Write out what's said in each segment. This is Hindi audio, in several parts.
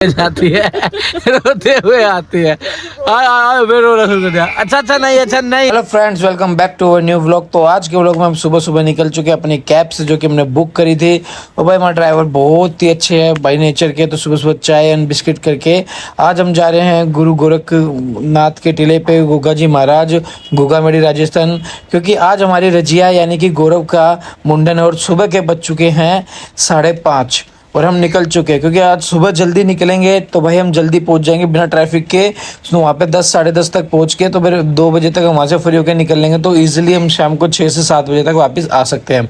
जाती है रोते हुए आती है। अच्छा नहीं। Hello friends, welcome back to our new vlog. तो आज के व्लॉग में हम सुबह सुबह निकल चुके हैं अपनी कैब से, जो कि हमने बुक करी थी। और भाई हमारा ड्राइवर बहुत ही अच्छे हैं बाई नेचर के। तो सुबह सुबह चाय एंड बिस्किट करके आज हम जा रहे हैं गुरु गोरखनाथ के टीले पे, गुगा जी महाराज, गुगामेड़ी राजस्थान। क्योंकि आज हमारी रजिया यानी कि गौरव का मुंडन है और सुबह के बज चुके हैं 5:30 और हम निकल चुके हैं। क्योंकि आज सुबह जल्दी निकलेंगे तो भाई हम जल्दी पहुंच जाएंगे बिना ट्रैफिक के। तो वहाँ पे 10 साढ़े 10 तक पहुंच के तो फिर 2 बजे तक हम वहाँ से फ्री होकर निकल लेंगे। तो इजीली हम शाम को 6 से 7 बजे तक वापस आ सकते हैं।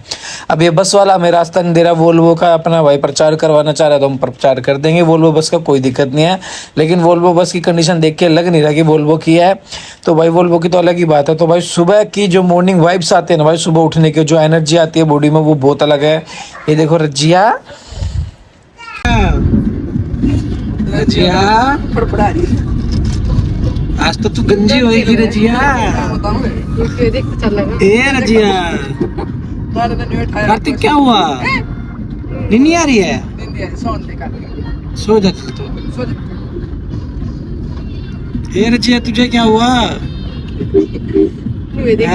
अब ये बस वाला हमें रास्ता नहीं दे रहा, वोल्वो का अपना भाई प्रचार करवाना चाह रहा है तो हम प्रचार कर देंगे। वोल्वो बस का कोई दिक्कत नहीं है, लेकिन वोल्वो बस की कंडीशन देख के लग नहीं रहा कि वोल्वो की है। तो भाई वोल्वो की तो अलग ही बात है। तो भाई सुबह की जो मॉर्निंग वाइब्स आते हैं ना भाई, सुबह उठने की जो एनर्जी आती है बॉडी में, वो बहुत अलग है। ये देखो रजिया रजिया फड़फड़ा रही। आज तो तू गंजी होएगी रजिया। ए रजिया, कार्तिक क्या हुआ? नींद नहीं आ रही है? सो जा तो। ए रजिया, तुझे क्या हुआ?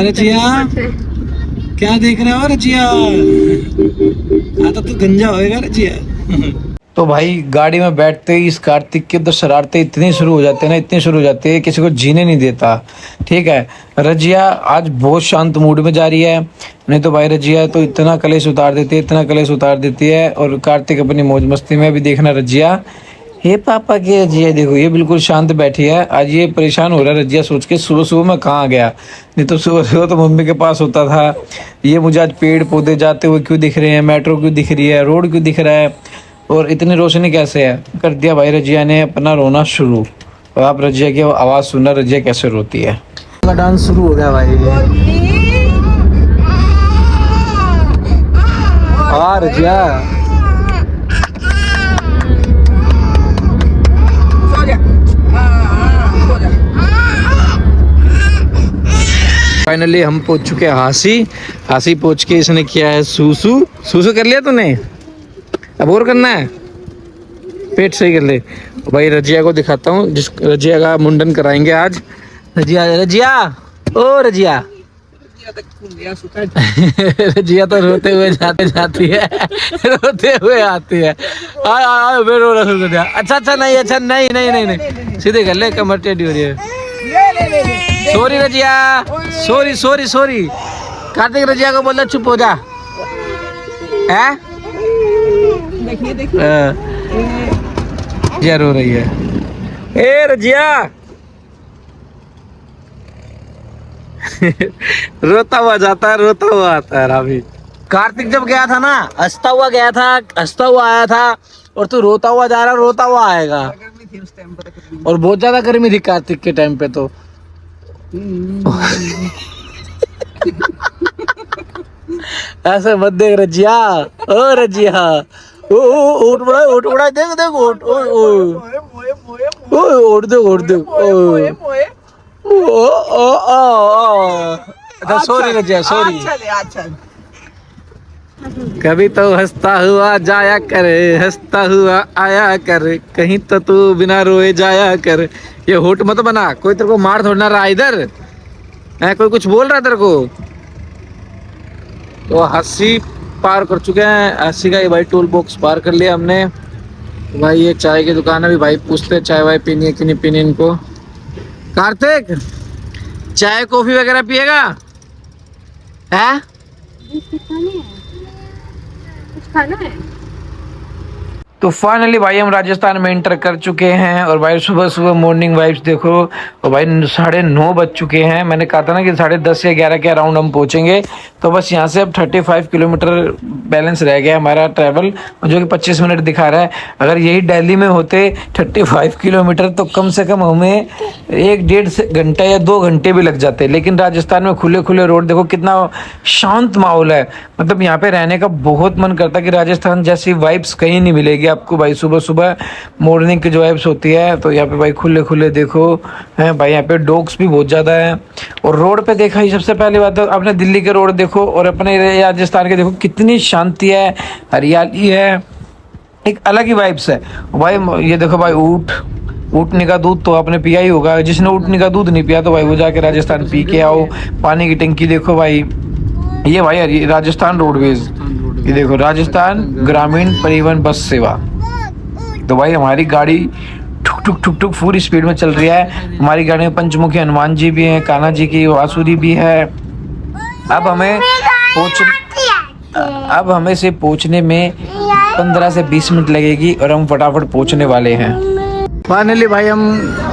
रजिया क्या देख रहे हो रजिया? आता तो गंजा होएगा रजिया। तो भाई गाड़ी में बैठते ही इस कार्तिक के तो शरारतें इतनी शुरू हो जाती है ना, इतनी शुरू हो जाती है, किसी को जीने नहीं देता। ठीक है, रजिया आज बहुत शांत मूड में जा रही है। नहीं तो भाई रजिया तो इतना कलेश उतार देती है, इतना कलेश उतार देती है। और कार्तिक अपनी मौज मस्ती में भी देखना रजिया। हे पापा की रजिया देखो, ये बिल्कुल शांत बैठी है। आज ये परेशान हो रहा है रजिया सोच के सुबह सुबह मैं कहाँ गया। नहीं तो सुबह सुबह तो मम्मी के पास होता था। ये मुझे आज पेड़ पौधे जाते हुए क्यों दिख रहे हैं, मेट्रो क्यों दिख रही है, रोड क्यों दिख रहा है, और इतनी रोशनी कैसे है। कर दिया भाई रजिया ने अपना रोना शुरू। और आप रजिया की आवाज़ सुनना, रजिया कैसे रोती है। डांस शुरू हो गया भाई। हाँ रजिया, फाइनली हम पहुंच चुके हैं हासी पहुंच के इसने किया है सूसू कर लिया तूने? अब और करना है, पेट सही कर ले। भाई रजिया को दिखाता हूँ, जिस रजिया का मुंडन कराएंगे आज। रजिया ओ रजिया रजिया तो रोते हुए जाती है रोते हुए आती है। अच्छा नहीं, सीधे कर ले, कमर टेढ़ी हो रही है। Sorry Razia, sorry. कार्तिक रजिया को बोल चुप हो जा। है रजिया रो रही है। ए रजिया रोता हुआ जाता है, रोता हुआ आता है। रावी कार्तिक जब गया था ना, हंसता हुआ गया था, हंसता हुआ आया था, और तू रोता हुआ जा रहा, रोता हुआ आएगा। और बहुत ज्यादा गर्मी थी कार्तिक के टाइम पे तो। ऐसे मत देख रजिया, ओ रजिया, उठ बड़ा देख सॉरी रजिया, सॉरी। कभी तो हंसता हुआ जाया कर, हंसता हुआ आया कर, कहीं तो तू बिना रोए जाया कर। ये होठ मत बना, कोई तेरे को मार थोड़ना रहा इधर है, कोई कुछ बोल रहा है तेरे को। तो हासी पार कर चुके हैं, हासी का ये भाई टूल बॉक्स पार कर लिया हमने। भाई ये चाय की दुकान है, भी भाई पूछते चाय वाय पीनी है कि नहीं पीनी इनको। कार्तिक चाय कॉफी वगैरह पिएगा? है कुछ खाना है? तो फाइनली भाई हम राजस्थान में एंटर कर चुके हैं। और भाई सुबह सुबह मॉर्निंग वाइब्स देखो। और भाई 9:30 बज चुके हैं। मैंने कहा था ना कि 10:30 या 11 के अराउंड हम पहुंचेंगे। तो बस यहाँ से अब 35 किलोमीटर बैलेंस रह गया हमारा ट्रैवल, जो कि 25 मिनट दिखा रहा है। अगर यही दिल्ली में होते 35 किलोमीटर तो कम से कम हमें 1-1.5 घंटा या 2 घंटे भी लग जाते। लेकिन राजस्थान में खुले खुले रोड देखो, कितना शांत माहौल है। मतलब यहाँ पे रहने का बहुत मन करता है कि राजस्थान जैसी वाइब्स कहीं नहीं मिलेगी आपको। भाई सुबह सुबह मॉर्निंग की जो वाइब्स होती है, तो यहाँ पे भाई खुले खुले देखो है भाई। यहाँ पे डॉग्स भी बहुत ज़्यादा है। और रोड पे देखा ही सबसे पहली बात तो अपने दिल्ली के रोड देखो और अपने राजस्थान के देखो, कितनी शांति है, हरियाली है। एक अलग ही वाइब्स है भाई। ये देखो भाई, ऊँटनी का दूध तो आपने पिया ही होगा। जिसने ऊँटनी का दूध नहीं पिया तो भाई वो जाके राजस्थान पी के आओ। पानी की टंकी देखो भाई, ये भाई ये राजस्थान रोडवेज, ये देखो राजस्थान ग्रामीण परिवहन बस सेवा। तो भाई हमारी गाड़ी ठुक ठुक ठुक ठुक पूरी स्पीड में चल रही है। हमारी गाड़ी में पंचमुखी हनुमान जी भी हैं, कान्हा जी की बांसुरी भी है। अब हमें से पहुंचने में 15 से 20 मिनट लगेगी और हम फटाफट पहुंचने वाले हैं। फाइनली भाई हम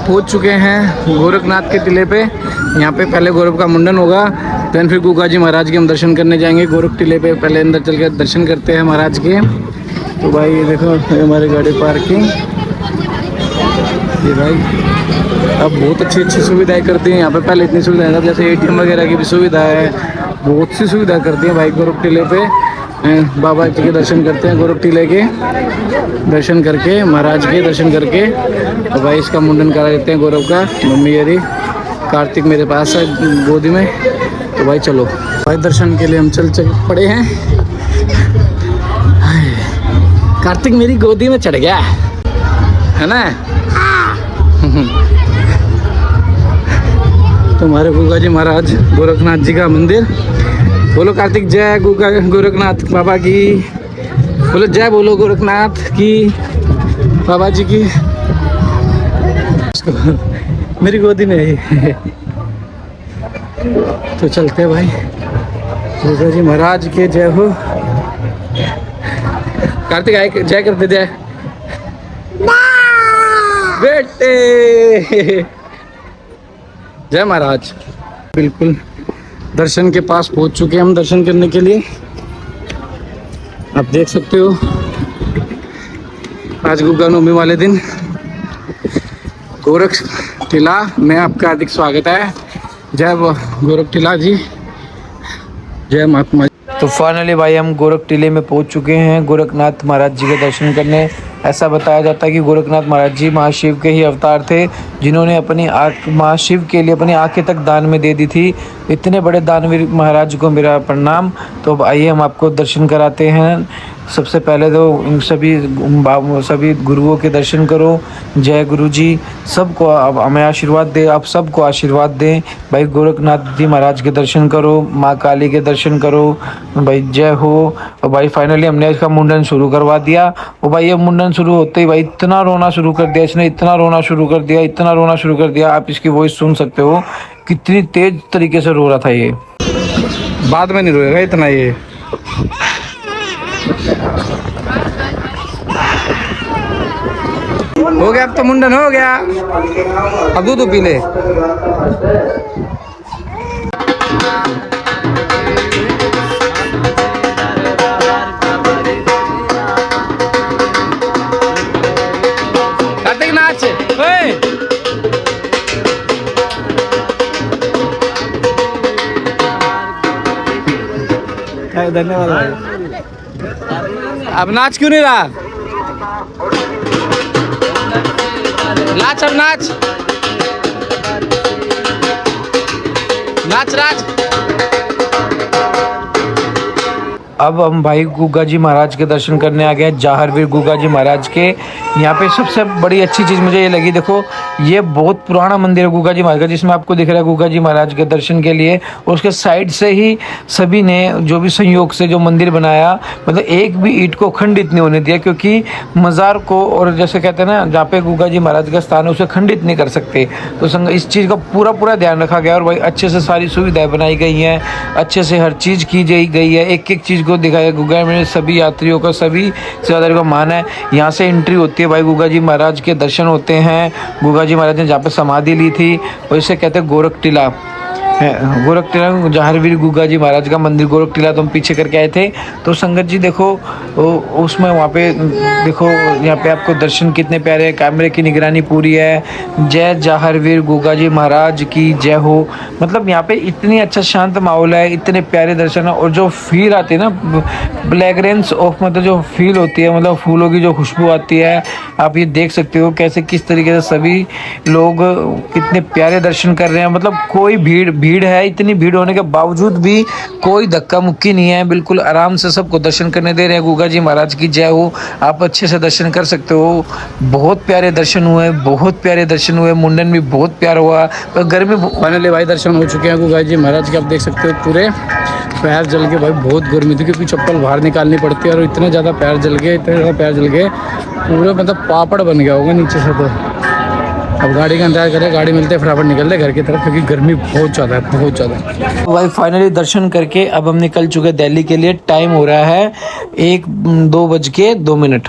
पहुंच चुके हैं गोरखनाथ के टिले पे। यहाँ पे पहले गौरव का मुंडन होगा, देन फिर गुगा जी महाराज के हम दर्शन करने जाएंगे। गोरख टिले पे पहले अंदर चल के दर्शन करते हैं महाराज के। तो भाई ये देखो हमारी गाड़ी पार्किंग, ये भाई अब बहुत अच्छी अच्छी सुविधाएं करती हैं यहाँ पे। पहले इतनी सुविधाएं था, जैसे ATM वगैरह की भी सुविधा है, बहुत सी सुविधा करती हैं भाई गोरख टिले पे। बाबा जी के दर्शन करते हैं, गोरख टिले के दर्शन करके, महाराज के दर्शन करके। तो भाई इसका मुंडन करा देते हैं गौरव का। मम्मी यारी कार्तिक मेरे पास है गोदी में। तो भाई चलो भाई दर्शन के लिए हम चल पड़े हैं। कार्तिक मेरी गोदी में चढ़ गया है ना। तुम्हारे गुगा जी महाराज गोरखनाथ जी का मंदिर। बोलो कार्तिक जय गुगा गोरखनाथ बाबा की। बोलो जय, बोलो गोरखनाथ की बाबा जी की। मेरी गोदी में है। तो चलते भाई, गुगा जी महाराज के जय हो। कार्तिक आए जय करते जय बेटे। जय महाराज। बिल्कुल दर्शन के पास पहुंच चुके हैं हम दर्शन करने के लिए। आप देख सकते हो आज गुगा नवमी वाले दिन गोरख टिला में आपका हार्दिक स्वागत है। जय गोरख टिला जी, जय महात्मा। तो फाइनली भाई हम गोरख टिले में पहुंच चुके हैं गोरखनाथ महाराज जी के दर्शन करने। ऐसा बताया जाता है कि गोरखनाथ महाराज जी महाशिव के ही अवतार थे, जिन्होंने अपनी महाशिव के लिए अपनी आंखें तक दान में दे दी थी। इतने बड़े दानवीर महाराज को मेरा प्रणाम। तो आइए हम आपको दर्शन कराते हैं। सबसे पहले तो सभी गुरुओं के दर्शन करो। जय गुरु जी। सबको अब हमें आशीर्वाद दे, आप सबको आशीर्वाद दें। भाई गोरखनाथ जी महाराज के दर्शन करो, माँ काली के दर्शन करो भाई, जय हो। और भाई फाइनली हमने इसका मुंडन शुरू करवा दिया। और भाई ये मुंडन शुरू होते ही भाई इतना रोना शुरू कर दिया इसने, इतना रोना शुरू कर दिया, इतना रोना शुरू कर दिया। आप इसकी वॉइस सुन सकते हो कितनी तेज तरीके से रो रहा था ये। बाद में नहीं रोएगा इतना ये। हो गया अब तो मुंडन हो गया। अब दूध पी ले। कार्तिक नाच। धन्यवाद भाई। अब नाच क्यों नहीं रहा? नाच, अब नाच नाच नाच। अब हम भाई गुगा जी महाराज के दर्शन करने आ गए, जाहरवीर गुगा जी महाराज के। यहाँ पे सबसे बड़ी अच्छी चीज़ मुझे ये लगी, देखो ये बहुत पुराना मंदिर है गुगा जी महाराज का, जिसमें आपको दिख रहा है गुगा जी महाराज के दर्शन के लिए। और उसके साइड से ही सभी ने जो भी संयोग से जो मंदिर बनाया, मतलब एक भी ईंट को खंडित नहीं होने दिया, क्योंकि मज़ार को और जैसे कहते हैं ना जहाँ पे गुगा जी महाराज का स्थान है उसे खंडित नहीं कर सकते। तो इस चीज़ का पूरा ध्यान रखा गया। और भाई अच्छे से सारी सुविधाएँ बनाई गई हैं, अच्छे से हर चीज़ की गई है, एक एक चीज़ को दिखाया गुगा में। सभी यात्रियों का, सभी सेवादारियों का मान है। यहाँ से एंट्री होती है भाई, गुगा जी महाराज के दर्शन होते हैं। गुगा जी महाराज ने जहाँ पे समाधि ली थी और इसे कहते हैं गोरख टिला। गोरख टिला जाहरवीर गुगा जी महाराज का मंदिर गोरख टिला। तो हम पीछे करके आए थे। तो संगत जी देखो उसमें वहाँ पे देखो, यहाँ पे आपको दर्शन कितने प्यारे हैं, कैमरे की निगरानी पूरी है। जय जाहरवीर गुगा जी महाराज की जय हो। मतलब यहाँ पे इतनी अच्छा शांत माहौल है, इतने प्यारे दर्शन है। और जो फील आती है ना, फ्रेग्रेंस ऑफ, मतलब जो फील होती है, मतलब फूलों की जो खुशबू आती है, आप ये देख सकते हो कैसे किस तरीके से सभी लोग कितने प्यारे दर्शन कर रहे हैं। मतलब कोई भीड़ भीड़ है, इतनी भीड़ होने के बावजूद भी कोई धक्का मुक्की नहीं है, बिल्कुल आराम से सबको दर्शन करने दे रहे हैं। गुगा जी महाराज की जय हो, आप अच्छे से दर्शन कर सकते हो। बहुत प्यारे दर्शन हुए, बहुत प्यारे दर्शन हुए, मुंडन भी बहुत प्यारा हुआ। पर गर्मी फाइनली भाई दर्शन हो चुके हैं गुगा जी महाराज के, आप देख सकते हो पूरे पैर जल के। भाई बहुत गर्मी थी क्योंकि चप्पल बाहर निकालनी पड़ती है और इतने ज़्यादा पैर जल गए, इतने ज़्यादा पैर जल गए, पूरे मतलब पापड़ बन गया होगा नीचे से। तो अब गाड़ी का इंतजार करें, गाड़ी मिलते फटाफट निकल रहे घर की तरफ क्योंकि गर्मी बहुत ज़्यादा है, बहुत ज़्यादा। तो भाई फाइनली दर्शन करके अब हम निकल चुके दिल्ली के लिए। टाइम हो रहा है 1-2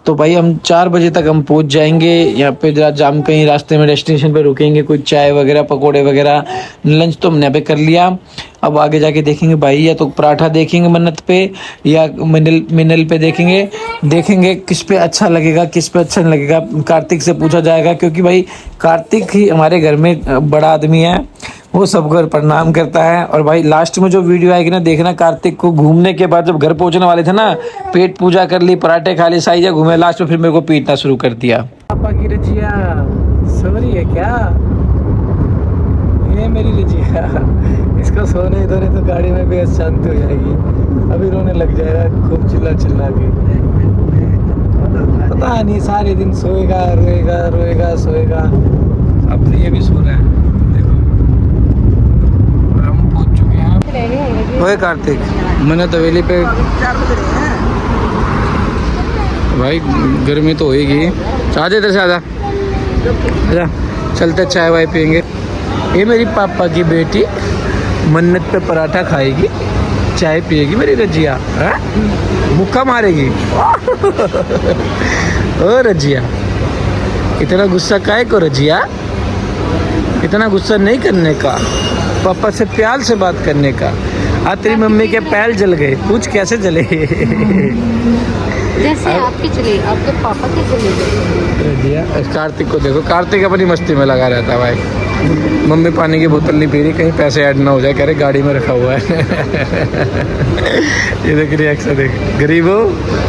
तो भाई हम 4 बजे तक हम पहुंच जाएंगे। यहाँ पे जरा जाम, कहीं रास्ते में डेस्टिनेशन पे रुकेंगे, कोई चाय वगैरह पकोड़े वगैरह, लंच तो हमने यहाँ पे कर लिया। अब आगे जाके देखेंगे भाई, या तो पराठा देखेंगे मन्नत पे या मिनल पे देखेंगे किस पे अच्छा लगेगा, किस पे अच्छा नहीं लगेगा। कार्तिक से पूछा जाएगा क्योंकि भाई कार्तिक ही हमारे घर में बड़ा आदमी है, वो सबको प्रणाम करता है। और भाई लास्ट में जो वीडियो आएगी ना, देखना कार्तिक को घूमने के बाद जब घर पहुंचने वाले थे ना, पेट पूजा कर ली, पराठे खा ली, साइजा घूमे, लास्ट में फिर मेरे को पीटना शुरू कर दिया। पापा की रजिया सो रही है क्या? ये मेरी रजिया, इसको सोने दो नहीं तो गाड़ी में बेहद शांति हो जाएगी, अभी रोने लग जाएगा खूब चिल्ला के। पता नहीं सारे दिन सोएगा रोएगा रोएगा सोएगा। अब ये भी सो रहा है, ओए कार्तिक, मैंने तवेली पे भाई गर्मी तो होएगी। आजा इधर से, आजा चलते चाय वाय पियेंगे। ये मेरी पापा की बेटी मन्नत पे पराठा खाएगी, चाय पिएगी, मेरी रजिया मुक्का मारेगी। ओ रजिया, इतना गुस्सा काहे को रजिया? इतना गुस्सा नहीं करने का, पापा से प्यार से बात करने का। तेरी मम्मी के पैर जल गए, पूछ कैसे जले? जैसे आपके चले, आपके पापा के चले गए। कार्तिक को देखो, कार्तिक अपनी मस्ती में लगा रहता है भाई। मम्मी पानी की बोतल नहीं पी रही, कहीं पैसे ऐड ना हो जाए, कह रहे गाड़ी में रखा हुआ है। ये देख रिएक्शन देख, गरीब हो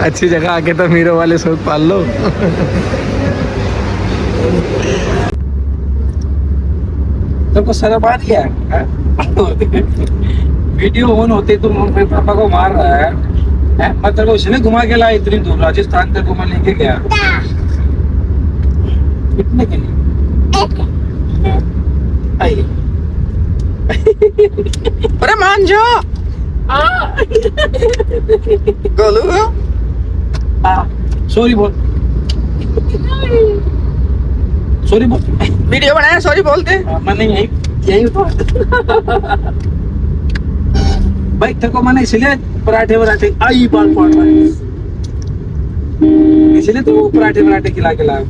अच्छी जगह आके तो मीरों वाले शौक पाल लो। तुमको शर्म आ रही है? वीडियो ऑन होते तो मेरे पापा को मार रहा है। मतलब को इसने घुमा के लाया इतनी दूर, राजस्थान तक घुमा लेके गया। कितने के लिए? आइए। अरे मान जाओ। गोलू। सॉरी बोल। सॉरी बोल। वीडियो बनाया, सॉरी बोलते। मैंने यही भाई तेरे को मैंने इसलिए पराठे आई बाल पड़ रहा है, इसलिए तो पराठे खिला के लाया।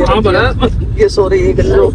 हाँ बना ये सॉरी ये कर लो।